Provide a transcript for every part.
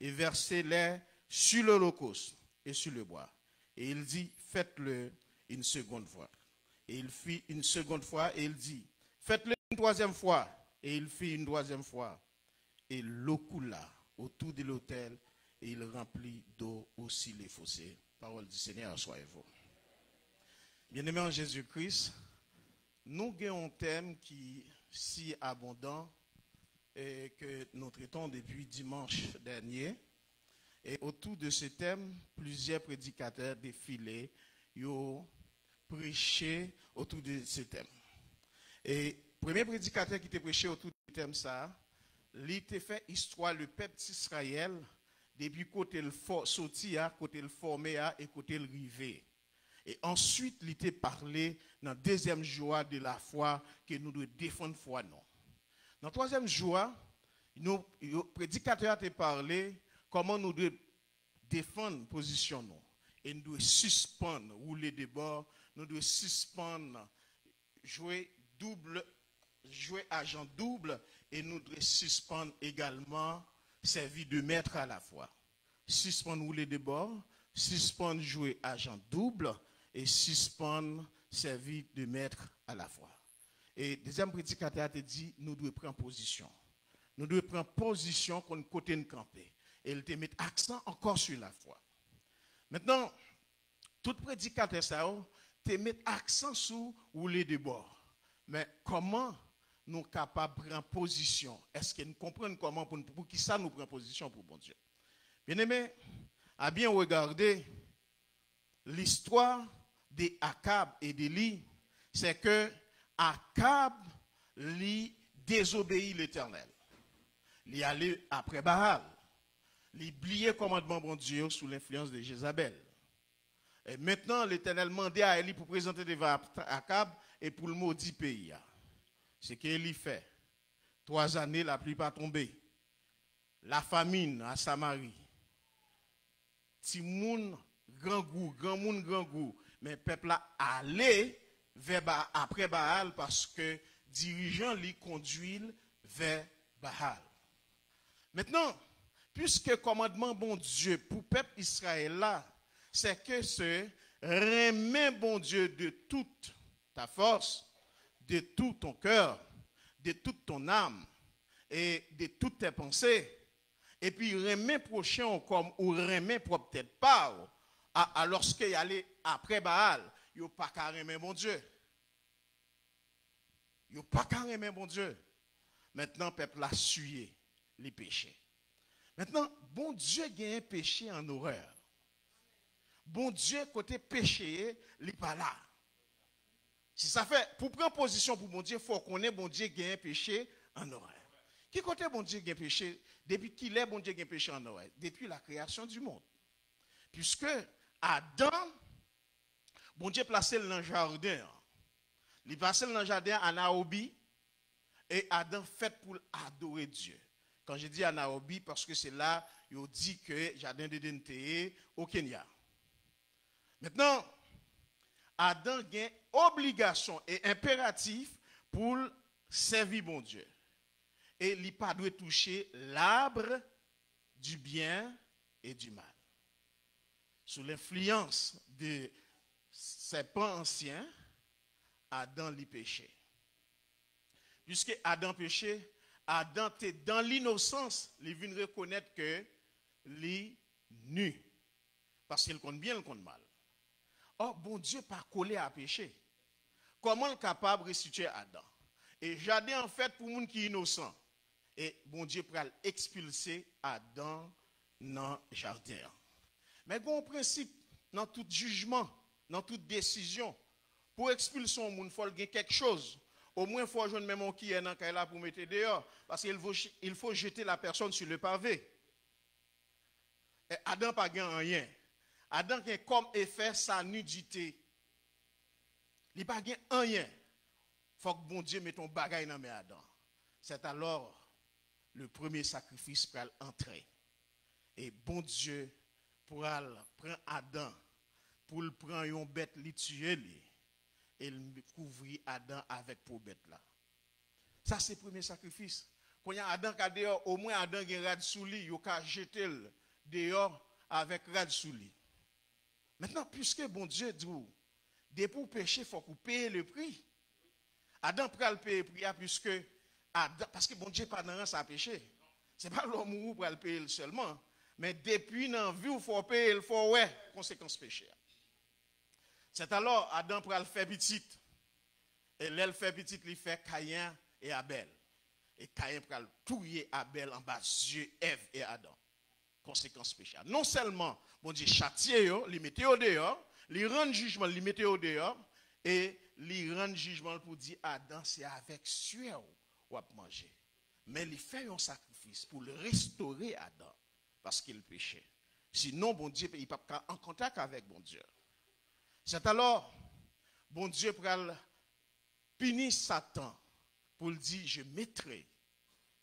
et versez-les sur l'holocauste et sur le bois. Et il dit, faites-le une seconde fois. Et il fit une seconde fois et il dit, faites-le une troisième fois. Et il fit une troisième fois. Et l'eau coula autour de l'autel et il remplit d'eau aussi les fossés. Parole du Seigneur, soyez-vous. Bien-aimés en Jésus-Christ, nous avons un thème qui est si abondant et que nous traitons depuis dimanche dernier. Et autour de ce thème, plusieurs prédicateurs défilés, ils ont prêché autour de ce thème. Et le premier prédicateur qui était prêché autour de ce thème, ça, il était fait histoire le peuple d'Israël depuis côté le sorti, côté le formé et côté le rivé. Et ensuite, il était parlé dans le deuxième jour de la foi que nous devons défendre foi non. Dans le troisième jour, le prédicateur a parlé comment nous devons défendre position non. Et nous devons suspendre, rouler de bord, nous devons suspendre, jouer agent double et nous devons suspendre également servir de maître à la fois. Suspendre rouler de bord, suspendre jouer agent double et suspendre servir de maître à la fois. Et deuxième prédicateur a dit, nous devons prendre position. Nous devons prendre position qu'on côté de camper. Et il te met accent encore sur la foi. Maintenant, tout prédicateur ça te met accent sur rouler de bord. Mais comment nous sommes capables de prendre position? Est-ce que nous comprenons comment pour qui ça nous prend position pour bon Dieu? Bien aimé, à bien regarder l'histoire d'Akab et d'Élie, c'est que Akab lui désobéit l'Éternel. Il allait après Baal. Il oubliait le commandement bon Dieu sous l'influence de Jézabel. Et maintenant, l'Éternel demandait à Élie pour présenter devant Akab et pour le maudit pays. Ce qu'Élie fait. 3 années, la pluie pas tombée. La famine à Samarie. Timoun, grand goût. Mais le peuple a allé vers après Baal parce que dirigeant lui conduit vers Baal. Maintenant, puisque le commandement bon Dieu pour le peuple Israël là, c'est que ce remet bon Dieu de toute ta force, de tout ton cœur, de toute ton âme et de toutes tes pensées. Et puis remet prochain comme ou remet peut-être pas lorsqu'il allait après Baal, il n'y a pas qu'à remettre bon Dieu. Il n'y a pas qu'à remettre bon Dieu. Maintenant, le peuple a sué les péchés. Maintenant, bon Dieu a un péché en horreur. Bon Dieu, côté péché, il n'est pas là. Si ça fait, pour prendre position pour bon Dieu, il faut qu'on ait bon Dieu qui a un péché en horreur. Qui côté bon Dieu qui a un péché? Depuis qu'il est bon Dieu qui a un péché en horreur? Depuis la création du monde. Puisque Adam, bon Dieu placé dans le jardin. Il placé dans le jardin à Naobi et Adam fait pour adorer Dieu. Quand je dis à Naobi, parce que c'est là, il dit que jardin de Dente au Kenya. Maintenant, Adam a une obligation et impératif pour servir bon Dieu. Et il n'a pas dû toucher l'arbre du bien et du mal. Sous l'influence de serpents anciens, Adam l'y péché. Puisque Adam péché, Adam était dans l'innocence, il vient reconnaître que il est nu. Parce qu'il compte bien, il compte mal. Or, bon Dieu pas collé à péché. Comment il est capable de restituer Adam? Et jardin en fait pour les gens qui sont innocents. Et bon Dieu peut expulser Adam dans le jardin. Mais bon principe, dans tout jugement, dans toute décision, pour expulser un monde, il faut gagner quelque chose. Au moins, il faut joindre même un qui est dans le pour mettre dehors. Parce qu'il faut jeter la personne sur le pavé. Et Adam n'a pas gagné rien. Adam a comme effet sa nudité. Il n'a pas gagné rien. Il faut que bon Dieu mette un bagage dans Adam. C'est alors le premier sacrifice pour entrer. Et bon Dieu pour prendre Adam, pour le prendre une bête, lui tuer lui. Et il couvrit Adam avec pour bête là. Ça c'est le premier sacrifice. Quand Adam ka dehors, au moins Adam gen rad sous lui, yo ka jeter dehors avec rad sous lui. Maintenant, puisque bon Dieu dit, dès pour pécher, il faut qu'on paye le prix. Adam pral payer le prix, puisque Adam, parce que bon Dieu pas dans sa péché. Ce n'est pas l'homme qui pral payer seulement, mais depuis dans la vie, il faut payer, il faut ouais, conséquence péché. C'est alors Adam pral faire petit. Et l'elle fait petit, il fait Caïn et Abel. Et Caïn pral touiller Abel en bas yeux, Ève et Adam. Conséquence péché. Non seulement, bon Dieu châtier yo, li mette au dehors, li rend jugement, li mette au dehors, et li rend jugement pour dire Adam, c'est avec sueur ou à manger. Mais il fait un sacrifice pour le restaurer Adam, parce qu'il péchait. Sinon, bon Dieu, il n'est pas en contact avec bon Dieu. C'est alors, bon Dieu pral punir Satan pour dire, je mettrai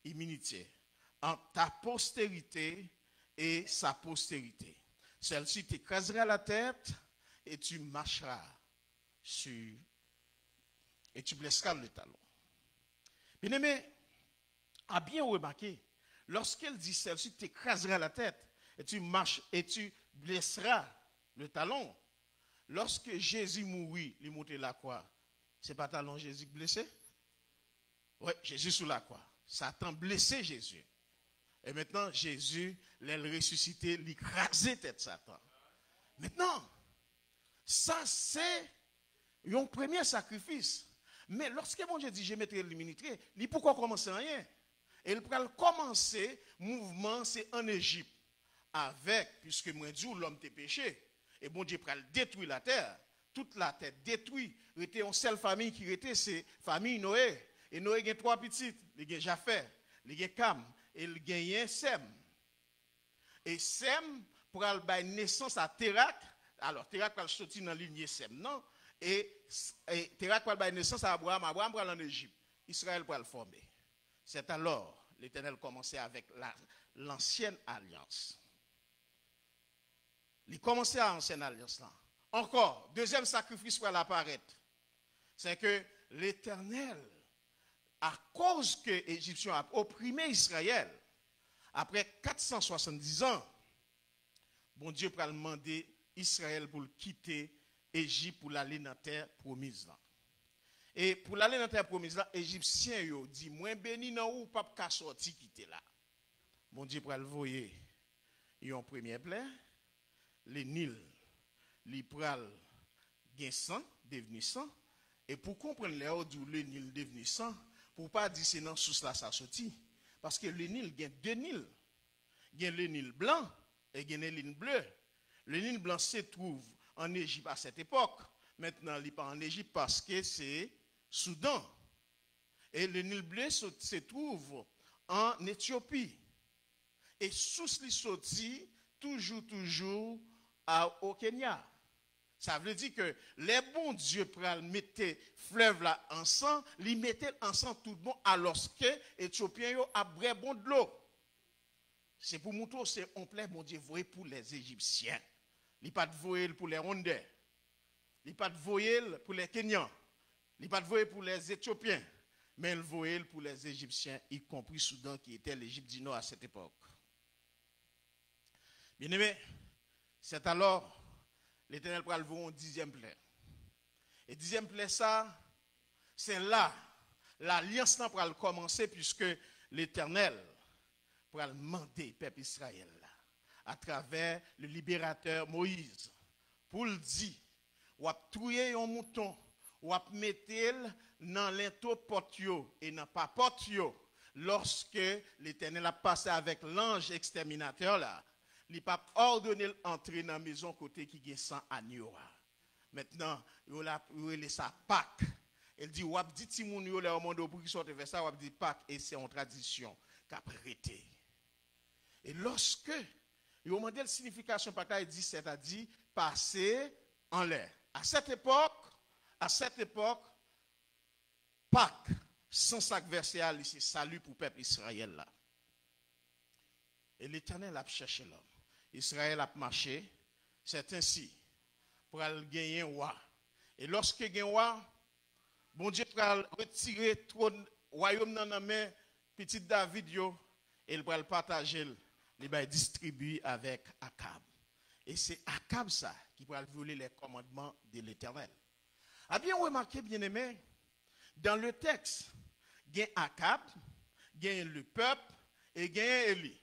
immunité entre ta postérité et sa postérité. Celle-ci t'écrasera la tête et tu marcheras sur et tu blesseras le talon. Bien aimé, a bien remarqué, lorsqu'elle dit celle-ci t'écrasera la tête et tu marches et tu blesseras le talon, lorsque Jésus mourit, il montait la croix, c'est pas talon Jésus blessé? Oui, Jésus sous la croix. Satan blessé Jésus. Et maintenant, Jésus, l'a ressuscité, l'écrasé tête Satan. Maintenant, ça c'est un premier sacrifice. Mais lorsque mon Dieu dit, je mettrai l'immunité, il pourquoi commencer rien? Et il pourra commencer, mouvement, c'est en Égypte. Avec, puisque moi dis l'homme t'est péché. Et bon Dieu pourra détruire la terre. Toute la terre détruite. Il était une seule famille qui était, c'est famille Noé. Et Noé a 3 petites. Il a Japheth, il a Cam, et il a Sem. Et Sem pourra donner naissance à Térak. Alors, Térak va sortir dans la lignée Sem, non? Et Térak va donner naissance à Abraham. Abraham va en Égypte. Israël va le former. C'est alors l'Éternel commençait avec l'ancienne alliance. Il commençait à l'ancienne alliance là. Encore, deuxième sacrifice pour apparaître. C'est que l'Éternel, à cause que les Égyptiens ont opprimé Israël, après 470 ans, bon Dieu va demander Israël pour quitter l'Égypte pour aller dans la terre promise. Là. Et pour aller dans la terre promise, les Égyptiens ont dit, moi béni non ou pas qu'à sortir quitter là. Bon Dieu va le voyer. Ils ont premier plein, les Nil, les pral gen sang, devenu sang. Et pour comprendre les ordres le Nil devenu sang, pour pas dire c'est dans sous là ça sorti. Parce que le Nil, il y a 2 Nils. Il y a le Nil blanc et il y a le Nil bleu. Le Nil blanc se trouve en Égypte à cette époque. Maintenant, il n'est pas en Égypte parce que c'est Soudan. Et le Nil bleu se trouve en Éthiopie. Et sous les sorti toujours au Kenya. Ça veut dire que les bons dieux pral mettre fleuve là ensemble, li mettent ensemble tout bon alors que Éthiopiens yo a bré bon de l'eau. C'est pour montrer c'est on plaît bon Dieu voyer pour les Égyptiens. Il pas de voyer pour les Rwandais. Il pas de voyer pour les Kenyans. Il pas de voyer pour les Éthiopiens, mais il voyer pour les Égyptiens y compris Soudan qui était l'Égypte du Nord à cette époque. Bien aimé, c'est alors l'Éternel pral voir un 10e plaie. Et 10e plaie ça, c'est là, l'alliance n'a pral commencer puisque l'Éternel pral demander peuple Israël là, à travers le libérateur Moïse, pour le dire, ou a trouver un mouton, ou a mettre dans l'into portio et dans pas portio, lorsque l'Éternel a passé avec l'ange exterminateur là, il pas ordonné d'entrer dans la maison côté qui est sans agneau. Maintenant, il a laissé ça Pâques. Il dit, ou a dit si moun yo le monde pour qui sorte vers ça, ou a dit Pâques et c'est en tradition qu'a prêté. Et lorsque il a demandé la signification Pâques, il dit c'est-à-dire passer en l'air. À cette époque, Pâques, sans sac versé à c'est salut pour le peuple Israël là. Et l'Éternel a cherché l'homme. Israël a marché, c'est ainsi, pour gagner un roi. Et lorsque il y a un roi, bon Dieu va retirer trop royaume dans la main petit David yo, il va le partager, il va distribuer avec Akab. Et c'est Akab ça qui va violer les commandements de l'Éternel. A bien remarqué, bien-aimé, dans le texte, il y a Akab, il y a le peuple et il y a Élie.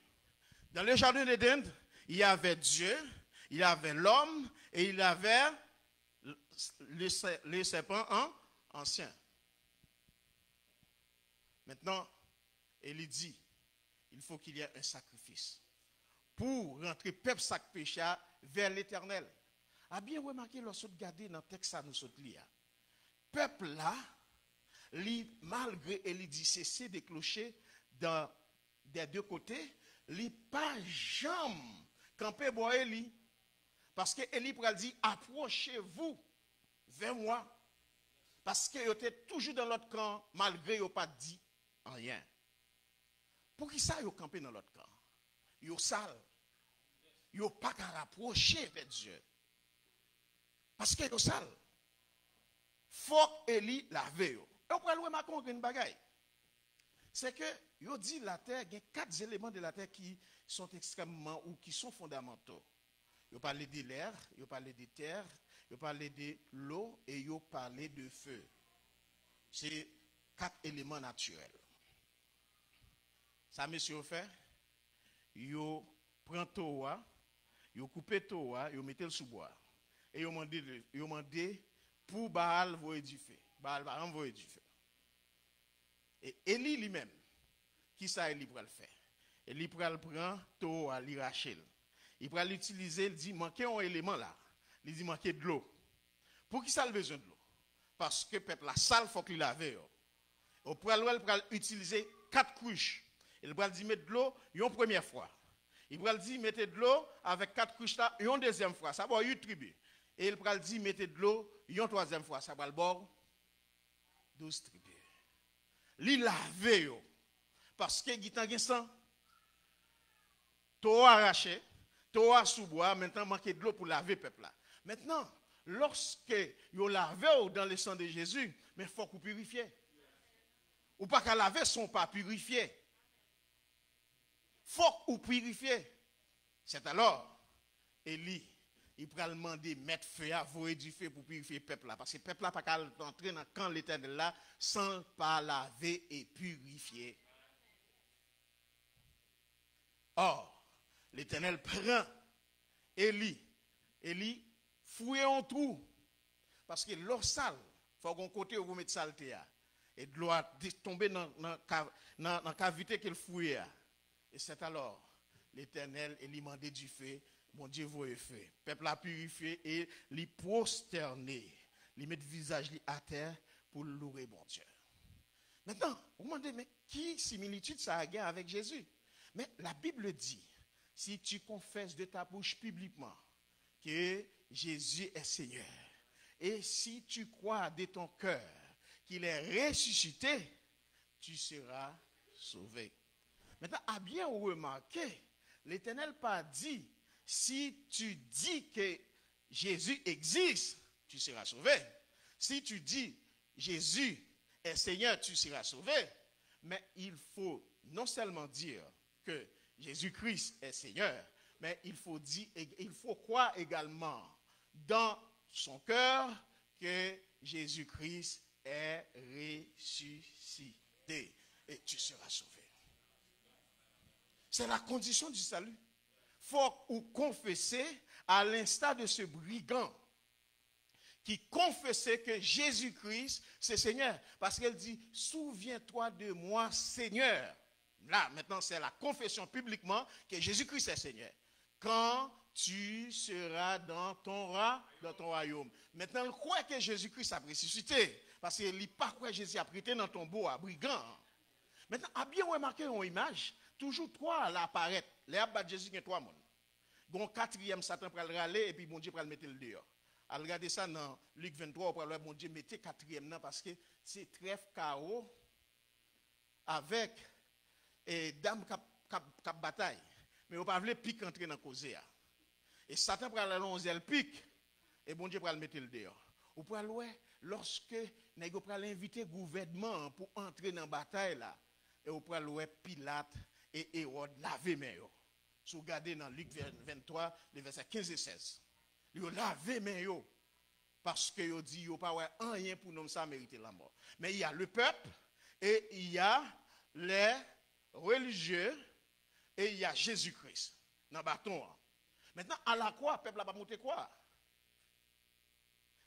Dans le jardin d'Éden, il y avait Dieu, il y avait l'homme et il y avait les serpents anciens. Maintenant, Élie dit, il faut qu'il y ait un sacrifice pour rentrer peuple sac péché vers l'Éternel. A bien remarqué lorsque vous regardez dans le texte ça nous saute là. Peuple là, malgré Élie dit cesser de clocher des deux côtés, il pas jamais camper pour Élie. Parce que Élie pral dit approchez-vous vers moi. Parce que vous êtes toujours dans l'autre camp malgré vous pas dit rien. Pour qui ça vous campé dans l'autre camp? Vous sale. Vous pas qu'à rapprocher vers Dieu. Parce que vous sale. Faut Élie laver. Et vous pouvez remarquer une bagaille. C'est que vous dit la terre, il y a 4 éléments de la terre qui sont extrêmement ou qui sont fondamentaux. Vous parlez de l'air, vous parlez de terre, vous parlez de l'eau et vous parlez de feu. C'est 4 éléments naturels. Ça, monsieur, fait, vous prenez Toa, vous coupez Toa, vous mettez le sous-bois. Et vous demandez pour Baal vous édifier. Baal va vous édifier. Et Élie lui-même, qui ça Élie pour le faire? Élie pour le prendre Toa, l'Irachel. Il va l'utiliser, il dit, manquez un élément là. Il dit, manquez de l'eau. Pour qui ça a besoin de l'eau? Parce que peuple la salle, il faut qu'il lave. Au préalable, il va utiliser 4 couches. Il va dire, mettez de l'eau une première fois. Il va dire, mettez de l'eau avec 4 couches là, une deuxième fois. Ça va 8 tribus. Et il va dire, mettez de l'eau une troisième fois. Ça va le bord 12 tribus. Il lave. Parce que il y a un sang. Tout arraché. Toa sous-bois, maintenant manquer de l'eau pour laver le peuple là. Maintenant, lorsque vous lavez dans le sang de Jésus, mais il faut que vous purifiez. Ou pas qu'à laver, sont pas purifiés. Faut que vous purifiez. C'est alors, Élie, il va demander mettre feu à vous édifier pour purifier le peuple là. Parce que le peuple là pas qu'à entrer dans le camp de l'Éternel là sans pas laver et purifier. Or, l'Éternel prend Élie, fouille en trou. Parce que l'eau sale, il faut qu'on côté où vous mettez saleté. Et de l'eau a tombé dans la cavité qu'il fouille. Et c'est alors l'Éternel, il demandé du feu. Mon Dieu, vous avez fait. Le peuple a purifié et il prosterné. Il met le visage à terre pour louer mon Dieu. Maintenant, vous me demandez, mais qui similitude ça a avec Jésus? Mais la Bible dit, si tu confesses de ta bouche publiquement que Jésus est Seigneur, et si tu crois de ton cœur qu'il est ressuscité, tu seras sauvé. Maintenant, à bien remarquer, l'Éternel pas dit, si tu dis que Jésus existe, tu seras sauvé. Si tu dis Jésus est Seigneur, tu seras sauvé. Mais il faut non seulement dire que Jésus-Christ est Seigneur, mais il faut croire également dans son cœur que Jésus-Christ est ressuscité et tu seras sauvé. C'est la condition du salut. Il faut confesser à l'instar de ce brigand qui confessait que Jésus-Christ c'est Seigneur. Parce qu'elle dit, souviens-toi de moi Seigneur. Là, maintenant, c'est la confession publiquement que Jésus-Christ est Seigneur. Quand tu seras dans ton royaume. Maintenant, il croit que Jésus-Christ a ressuscité. Parce qu'il ne pas quoi Jésus a prêté dans ton beau à brigand. Maintenant, a bien remarqué une image, toujours 3 là apparaître. Les abats de Jésus, il y a 3 personnes. Bon, 4e Satan pour le râler et puis bon Dieu pour le mettre le dehors. À regarder ça dans Luc 23, pour le bon Dieu mettez 4e parce que c'est trêve chaos avec et dame cap bataille. Mais on pas veut pique entrer dans cause. Et Satan pour aller 11e pique et bon Dieu pour le mettre le dehors. Ou pour aller lorsque nèg pour l'inviter gouvernement pour entrer dans bataille là. et au pral ouais Pilate et Hérode laver main yo. Si vous regardez dans Luc 23, les versets 15 et 16. Ils ont lavé main yo parce que yo dit yo pas ouais rien pour nous ça mériter la mort. Mais il y a le peuple et il y a les religieux et il y a Jésus-Christ dans le bâton. Maintenant à la croix, le peuple n'a pas monté quoi?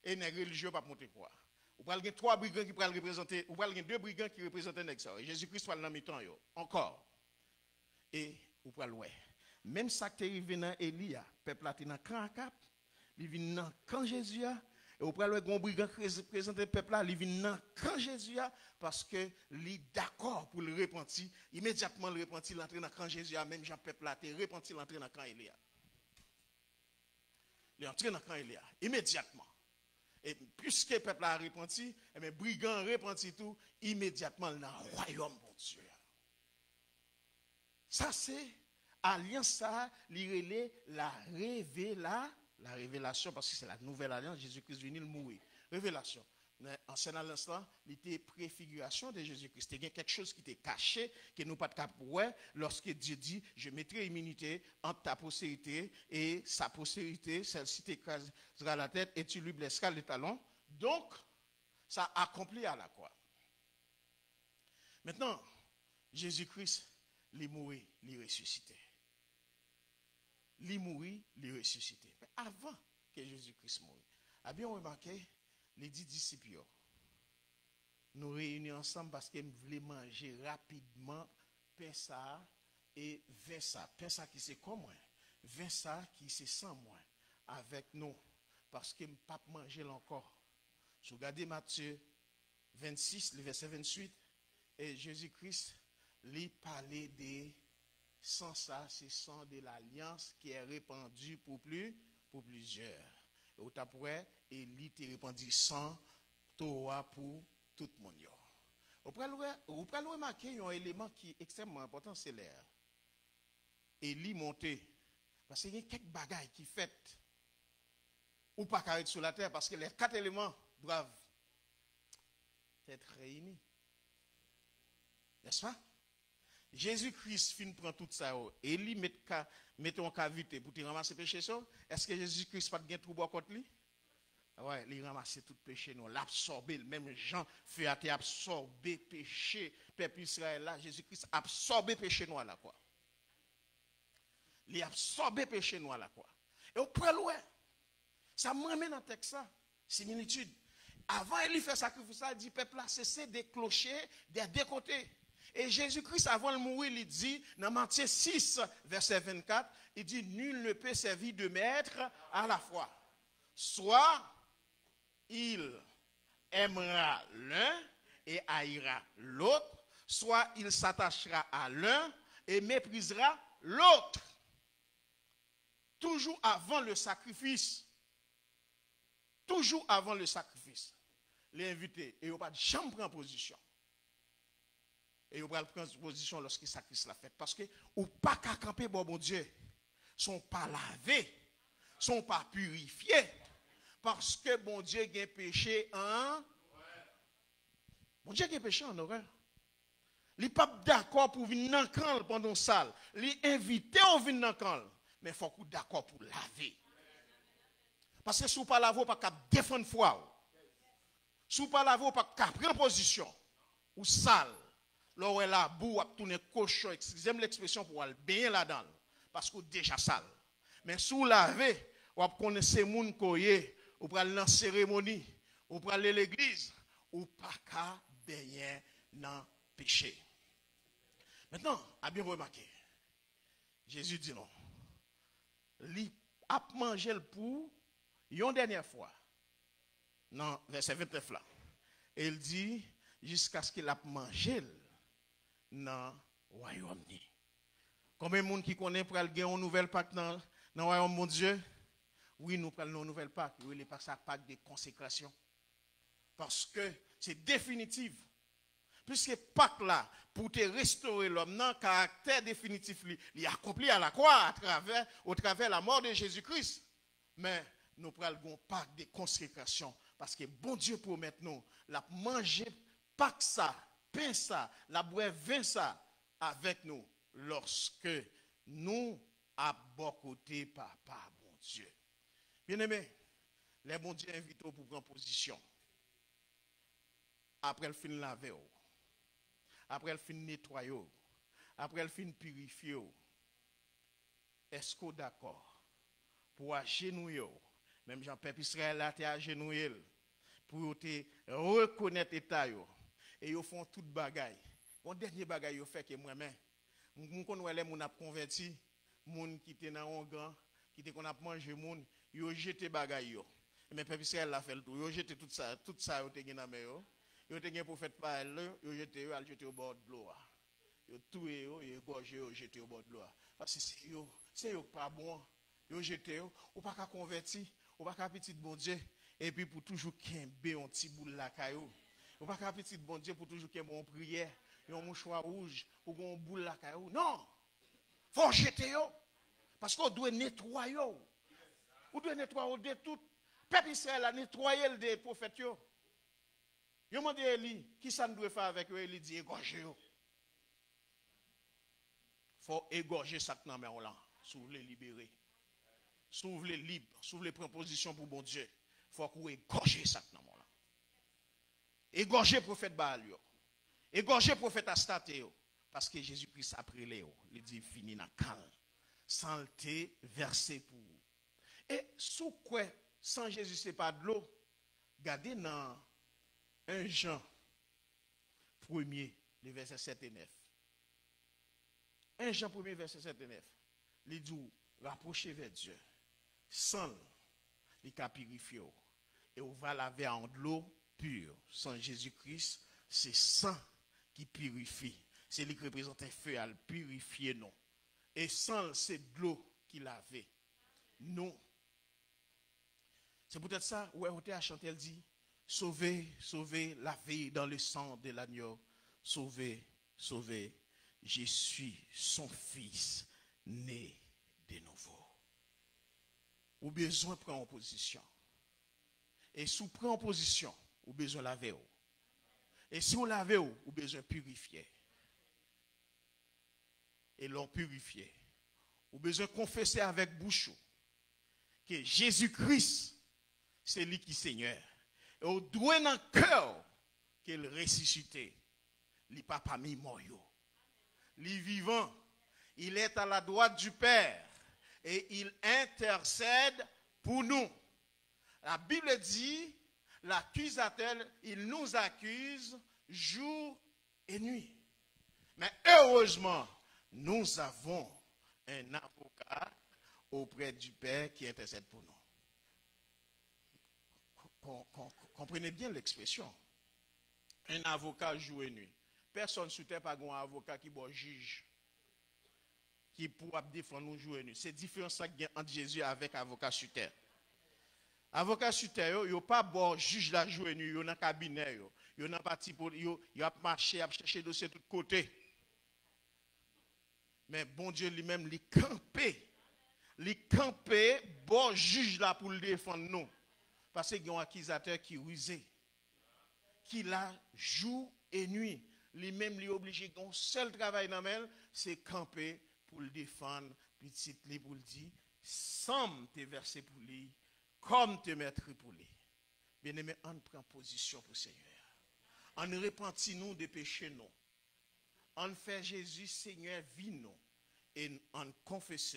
Et les religieux pas monter quoi? Ou pral gen 3 brigands qui pral représenter, ou pral gen 2 brigands qui représentent nèg ça. Jésus-Christ pral dans mi-temps yo. Encore. Et ou pral ouais. Même ça qui est arrivé dans Élia, peuple a été dans camp cap, il vient dans camp Jésus et ou pral ouais gon brigand qui représente peuple là, il vient dans camp Jésus parce que il d'accord pour le repentir, immédiatement le repentir l'entrer dans camp Jésus, même Jean peuple là été repentir l'entrer dans camp Élia. Il est entré dans camp Élia immédiatement. Et puisque le peuple a repenti, et mes brigands repenti tout, immédiatement dans le royaume, mon Dieu. Ça, c'est alliance, ça, la révélation, parce que c'est la nouvelle alliance, Jésus-Christ venu mourir. Révélation. Ancienne alliance là, il était préfiguration de Jésus-Christ. Il y a quelque chose qui était caché, que nous pas de cap ouais, lorsque Dieu dit, je mettrai immunité entre ta postérité et sa postérité, celle-ci t'écrasera la tête et tu lui blesseras les talons. Donc, ça accompli à la croix. Maintenant, Jésus-Christ, il est mort, il est ressuscité. Il est mort, il est ressuscité. Mais avant que Jésus-Christ moure, a bien remarqué, les 10 disciples, nous réunissons ensemble parce qu'ils voulaient manger rapidement pain ça et vin ça. Pain ça qui c'est comme moi, vin ça qui c'est sans moi, avec nous, parce qu'ils ne peuvent pas manger encore. Si vous regardez Matthieu 26, le verset 28, et Jésus-Christ lui parlait de sang ça, c'est sang de l'alliance qui est répandu pour plusieurs. Et au après, il était répandu sang Torah pour tout le monde. Vous pouvez remarquer un élément qui est extrêmement important, c'est l'air. Élie monté. Parce qu'il y a quelques bagailles qui fait ou pas carré sur la terre, parce que les 4 éléments doivent être réunis. N'est-ce pas? Jésus-Christ fin prend tout ça. Élie met en cavité pour te ramasser péché ça. Est-ce que Jésus-Christ pas de gain trouble contre lui? Ouais, il ramasse tout péché nous, l'absorber, même Jean fait à absorber péché peuple Israël là, Jésus-Christ absorbé péché nous à la croix. Il absorbé péché nous à la croix. Et au point loin, ça m'amène dans texte ça, similitude. Avant il fait sacrifice, il dit peuple là cessez de clocher des deux côtés. Et Jésus-Christ, avant de mourir, il dit, dans Matthieu 6, verset 24, il dit, nul ne peut servir de maître à la fois. Soit il aimera l'un et haïra l'autre, soit il s'attachera à l'un et méprisera l'autre. Toujours avant le sacrifice. Toujours avant le sacrifice. Les invités, et ils pas de jamais prendre position. Et vous prenez position lorsque sacrifice la fête. Parce que ou pas qu'à camper, bon Dieu, sont pas lavés, sont pas purifiés. Parce que bon Dieu a péché en. Bon Dieu a péché en horreur. Il n'est pas d'accord pour venir dans le camp pendant ça. Il est invité à venir dans le camp. Mais il faut qu'on soit d'accord pour laver. Parce que si vous ne lavez pas, vous ne pouvez pas défendre foi. Si vous ne lavez pas, vous ne pouvez pas prendre position. Ou sale. Là où la boue a tourné cochon, excusez-moi l'expression pour aller baigner là-dedans. Parce que vous déjà sale. Mais si vous lavez, vous connaissez les gens qui vous prenez dans la cérémonie, vous prenez l'église, ou pas qu'à baigner dans le péché. Maintenant, à bien remarquer, Jésus dit non. Il a mangé le pou une dernière fois. Non, verset 29 là. Et il dit, jusqu'à ce qu'il a mangé dans le royaume. Combien de monde qui connaît pour aller gagner une nouvelle Pâque dans le royaume, mon Dieu? Oui, nous prenons une nouvelle Pâque. Oui, les Pâques de consécration. Parce que c'est définitif. Puisque Pâque là, pour te restaurer l'homme, non, caractère définitif, il est accompli à la croix au travers de la mort de Jésus-Christ. Mais nous prenons Pâque de consécration. Parce que bon Dieu promet nous, la manger Pâque ça, pain ça, la boire vin ça avec nous lorsque nous à bon côté papa bon Dieu. Bien-aimé, les bons Dieu invitent pour prendre position. Après le fin laver, après le fin nettoyer, après le fin purifier. Est-ce qu'on est d'accord pour agenouiller, même Jean-Père Israël a été agenouillé pour te reconnaître l'état et ils font toute bagaille. Bon dernier bagaille yo fait que moi-même, mon connait les moun a converti, moun qui était dans un grand, qui était qu'on a mangé moun, yo jeté bagaille yo. Mais Père Israël l'a fait le tout, yo jeté tout ça yo te gen dans main yo. Yo te gen prophète parle, yo jeté yo, al jeté au bord de l'eau. Yo tué yo, yo égorgé yo, jeté au bord de l'eau. Parce que c'est yo pas bon. Yo jeté yo, ou pas qu'à converti, ou pas qu'à petit bon Dieu et puis pour toujours kembe un petit boule la caillou. Ou pas qu'à petit bon Dieu pour toujours kembe en prière, un mouchoir rouge ou un boule la caillou. Non. Faut jeter yo parce qu'on doit nettoyer yo. On doit nettoyer de tout. Peuple Israël a nettoyé le des prophètes yo. Yo mande Eli, qui ça nous doit faire avec eux? Eli dit égorger yo. Faut égorger ça dans mais là, si vous voulez libérer. Si vous voulez libre, si vous voulez prendre position pour bon Dieu, faut que vous égorger ça dans là. Égorger prophète Baal yo. Égorger prophète Astate yo parce que Jésus-Christ a pris les yo, il dit fini na calme. Sans le verser pour vous. Et sous quoi sans Jésus c'est pas de l'eau. Regardez dans 1 Jean 1er, les versets 7 et 9. 1 Jean 1er, verset 7 et 9. Il dit, rapprochez vers Dieu. Sans il a purifié. Et on va laver en de l'eau pure. Sans Jésus-Christ, c'est sang qui purifie. C'est lui qui représente un feu à le purifier, non. Et sans c'est de l'eau qui lave. Non. C'est peut-être ça, où on a chanté, elle dit, sauvez, sauvez, lavez dans le sang de l'agneau. Sauvez, sauvez. Je suis son fils né de nouveau. Ou besoin de prendre en position. Et si vous prenez en position, vous besoin de laver. Et si vous lavez, vous besoin de purifier. Et l'on purifier. Vous besoin de confesser avec bouche que Jésus-Christ, c'est lui qui est Seigneur. Et vous doit dans le cœur qu'il ressuscité. Il n'est pas parmi mort. Il est vivant. Il est à la droite du Père. Et il intercède pour nous. La Bible dit, l'accusateur, il nous accuse jour et nuit. Mais heureusement, nous avons un avocat auprès du Père qui intercède pour nous. Comprenez bien l'expression. Un avocat jour et nuit. Personne sur terre n'a pas un avocat qui est juge, qui pourra défendre nous jour et nuit. C'est différent ça qu'il y a entre Jésus avec avocat sur terre. Avocat sur terre, il n'y a pas bon juge la jour et nuit, il y a un cabinet, il y a un parti pour, il y a marché, il a cherché dossier de tous côtés. Mais bon Dieu lui-même, il campé, bon juge là pour le défendre nous. Parce qu'il y a un accusateur qui est rusé, qui l'a jour et nuit. Lui-même, il est obligé, son seul travail dans elle, c'est camper pour le défendre, petit li pour le dire, sans te verser pour lui, comme te mettre pour lui. Bien aimé, on prend position pour le Seigneur. On repentit nous des péchés, nous. On fait Jésus Seigneur, vie nous. Et on confesse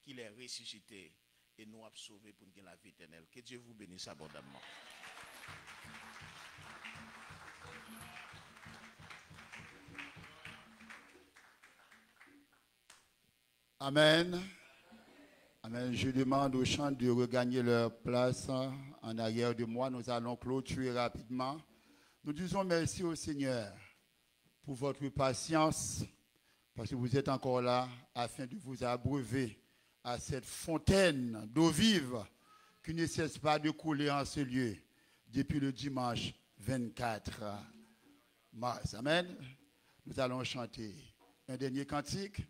qu'il est ressuscité et nous a sauvés pour nous la vie éternelle. Que Dieu vous bénisse abondamment. Amen. Amen. Je demande aux chants de regagner leur place en arrière de moi. Nous allons clôturer rapidement. Nous disons merci au Seigneur pour votre patience, parce que vous êtes encore là afin de vous abreuver à cette fontaine d'eau vive qui ne cesse pas de couler en ce lieu depuis le dimanche 24 mars. Amen. Nous allons chanter un dernier cantique.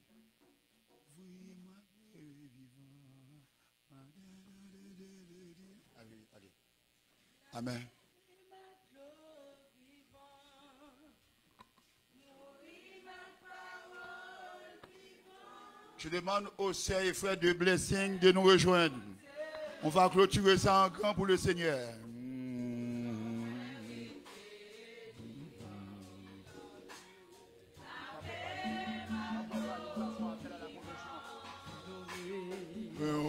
Amen. Je demande aux sœurs et frères de Blessing de nous rejoindre. On va clôturer ça en grand pour le Seigneur.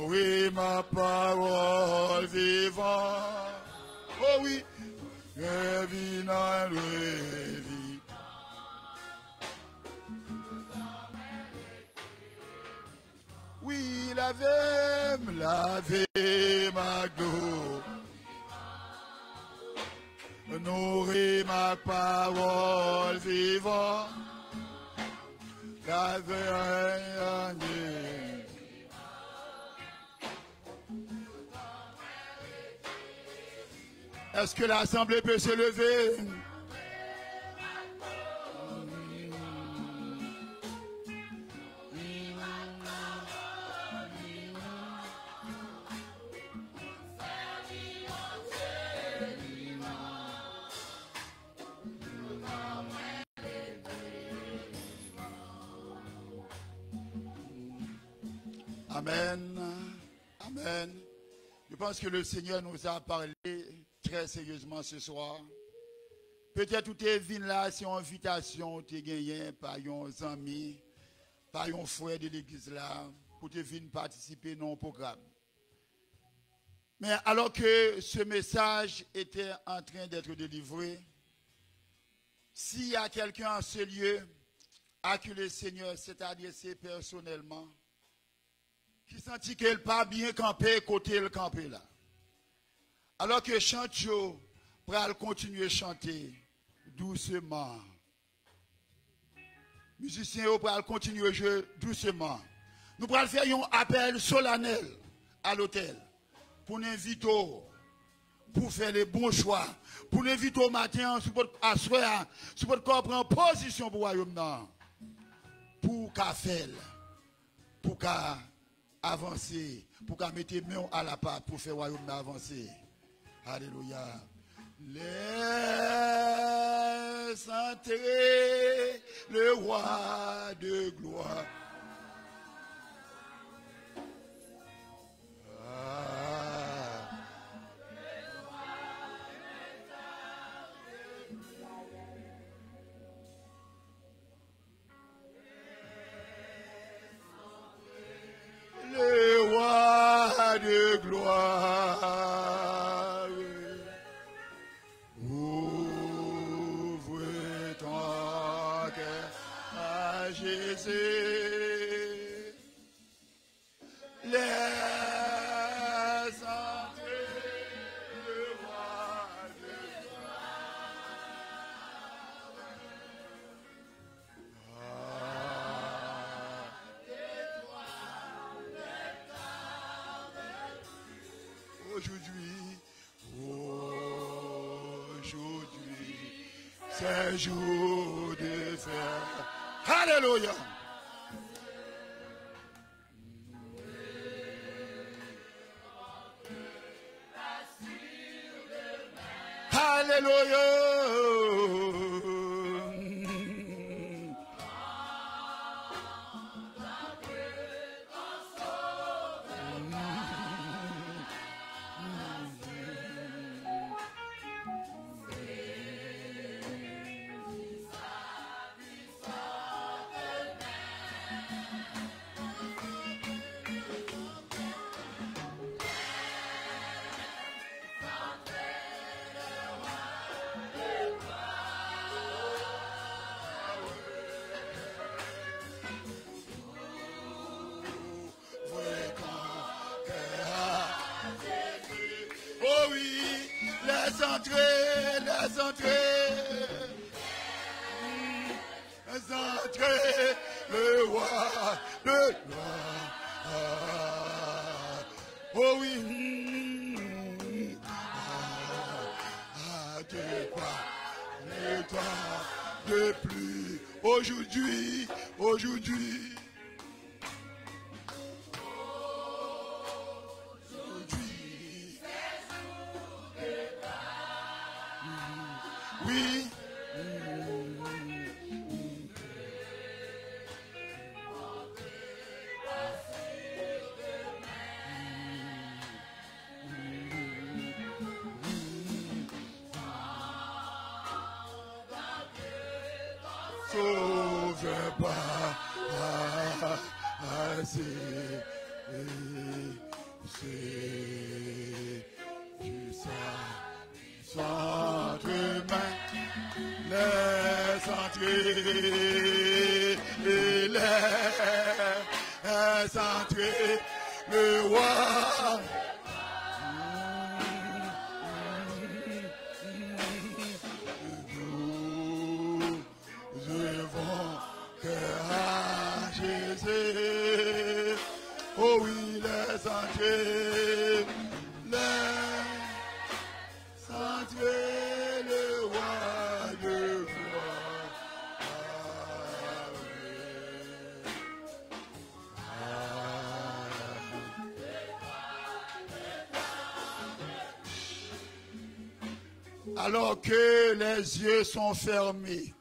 Oui, ma parole vivante. Oh oui, vie dans le vie. Oui, lavez ma gloire. Nourris ma parole vivante. Lavez Est-ce que l'assemblée peut se lever? Amen. Amen. Je pense que le Seigneur nous a parlé très sérieusement ce soir. Peut-être tout est venu là, c'est une invitation, tu es gagné par un ami, par un frère de l'église là, pour te venir participer dans le programme. Mais alors que ce message était en train d'être délivré, s'il y a quelqu'un en ce lieu à qui le Seigneur s'est adressé personnellement, qui sentit qu'elle pas bien campé côté le campé là. Alors que Chantio pral continuer à chanter doucement. Musiciens pral continuer à jouer doucement. Nous pral faire un appel solennel à l'hôtel pour nous inviter pour faire les bons choix, pour nous inviter au matin à soir, pour prendre position pour le royaume pour qu'à faire, pour qu'à avancer, pour qu'à mettre main à la pâte pour faire le royaume avancer. Alléluia. Laisse entrer le roi de gloire. Le roi de gloire, ouvre ton cœur à Jésus. Laisse entrer le roi de Aujourd'hui, c'est jour de faire. Alléluia. Alléluia. Oh oui, laisse entrer, laisse entrer. Laisse entrer le roi, le roi. Oh oui. De toi, de plus. Aujourd'hui, aujourd'hui. Oui. sauve pas assez. C'est juste entre mains, laisse entrer, laisse entrer le roi. Nous devons cœur à Jésus. Oh oui, laisse entrer, laisse entrer le roi de gloire. Alors que les yeux sont fermés,